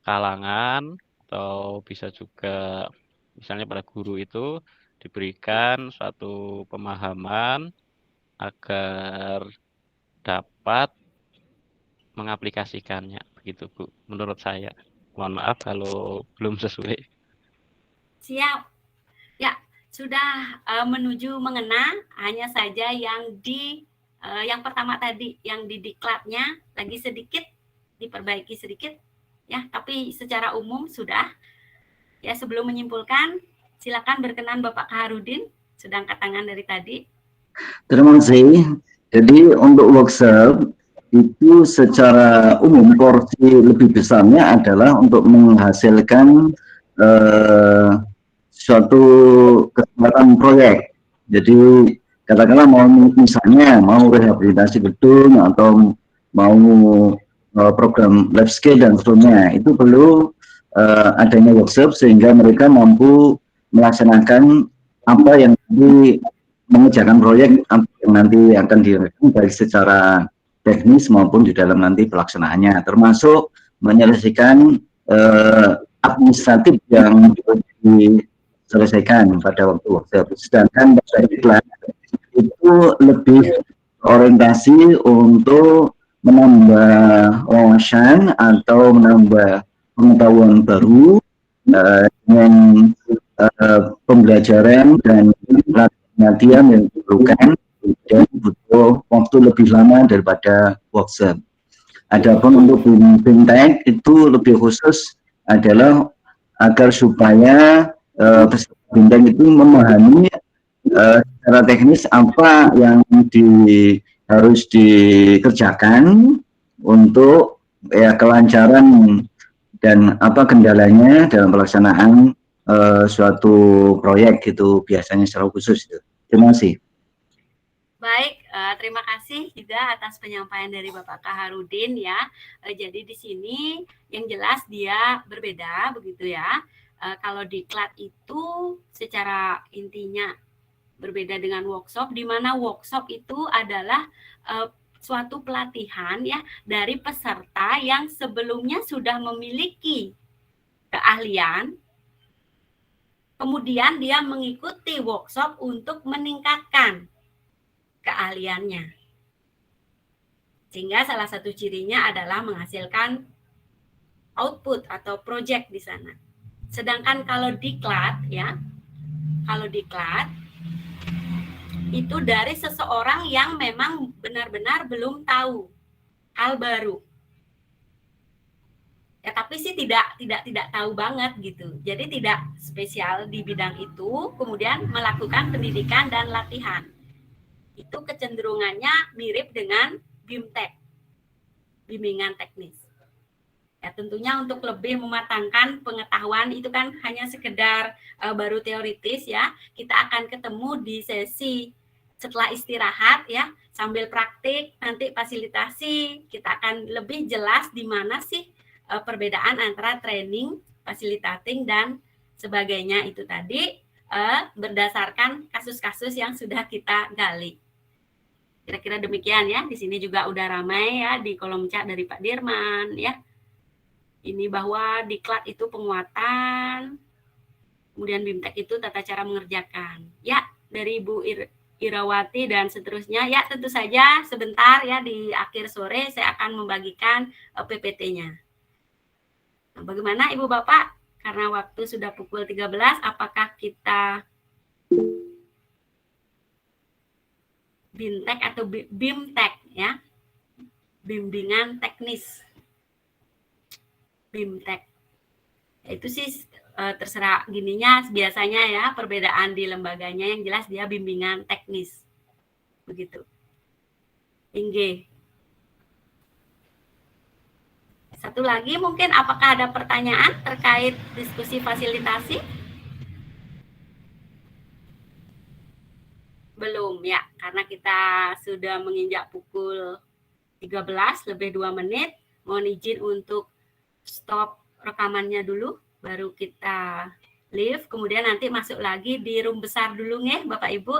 kalangan atau bisa juga misalnya pada guru itu diberikan suatu pemahaman agar dapat mengaplikasikannya begitu Bu menurut saya. Mohon maaf kalau belum sesuai. Siap. Ya, sudah menuju mengena, hanya saja yang yang pertama tadi yang di diklatnya lagi sedikit diperbaiki sedikit ya, tapi secara umum sudah. Ya, sebelum menyimpulkan silakan berkenan Bapak Kaharudin, sudah angkat tangan dari tadi. Terima kasih. Jadi untuk workshop itu secara umum porsi lebih besarnya adalah untuk menghasilkan suatu kesempatan proyek. Jadi katakanlah mau misalnya mau rehabilitasi gedung atau mau program life skill dan seterusnya, itu perlu adanya workshop sehingga mereka mampu melaksanakan apa yang nanti mengerjakan proyek yang nanti akan dilakukan baik secara teknis maupun di dalam nanti pelaksanaannya, termasuk menyelesaikan administratif yang diselesaikan pada waktu workshop. Sedangkan pada diklat itu lebih orientasi untuk menambah wawasan atau menambah pengetahuan baru dengan pembelajaran dan latihan yang diperlukan dan butuh waktu lebih lama daripada workshop. Adapun untuk BIMTEK itu lebih khusus adalah agar supaya peserta BIMTEK itu memahami secara teknis apa yang harus dikerjakan untuk ya kelancaran dan apa kendalanya dalam pelaksanaan suatu proyek gitu biasanya secara khusus. Terima kasih. Baik, terima kasih juga atas penyampaian dari Bapak Kaharudin ya. Jadi di sini yang jelas dia berbeda begitu ya. Kalau diklat itu secara intinya berbeda dengan workshop, di mana workshop itu adalah suatu pelatihan ya dari peserta yang sebelumnya sudah memiliki keahlian. Kemudian dia mengikuti workshop untuk meningkatkan keahliannya. Sehingga salah satu cirinya adalah menghasilkan output atau project di sana. Sedangkan kalau diklat ya, kalau diklat itu dari seseorang yang memang benar-benar belum tahu hal baru. Ya, tapi sih tidak tahu banget gitu. Jadi tidak spesial di bidang itu, kemudian melakukan pendidikan dan latihan. Itu kecenderungannya mirip dengan BIMTEK, bimbingan teknis. Ya, tentunya untuk lebih mematangkan pengetahuan itu kan hanya sekedar baru teoritis ya. Kita akan ketemu di sesi setelah istirahat ya, sambil praktik nanti fasilitasi, kita akan lebih jelas di mana sih perbedaan antara training, facilitating dan sebagainya itu tadi berdasarkan kasus-kasus yang sudah kita gali. Kira-kira demikian ya. Di sini juga udah ramai ya di kolom chat dari Pak Dirman ya. Ini bahwa diklat itu penguatan, kemudian BIMTEK itu tata cara mengerjakan. Ya, dari Ibu Irawati dan seterusnya. Ya, tentu saja sebentar ya di akhir sore saya akan membagikan PPT-nya. Nah, bagaimana Ibu Bapak? Karena waktu sudah pukul 13, apakah kita BIMTEK atau BIMTEK ya? Bimbingan teknis. BIMTEK. Itu sih terserah gininya biasanya ya, perbedaan di lembaganya yang jelas dia bimbingan teknis. Begitu. Ingge. Satu lagi mungkin apakah ada pertanyaan terkait diskusi fasilitasi? Belum ya, karena kita sudah menginjak pukul 13 lebih 2 menit. Mohon izin untuk stop rekamannya dulu, baru kita leave, kemudian nanti masuk lagi di room besar dulu ya Bapak Ibu.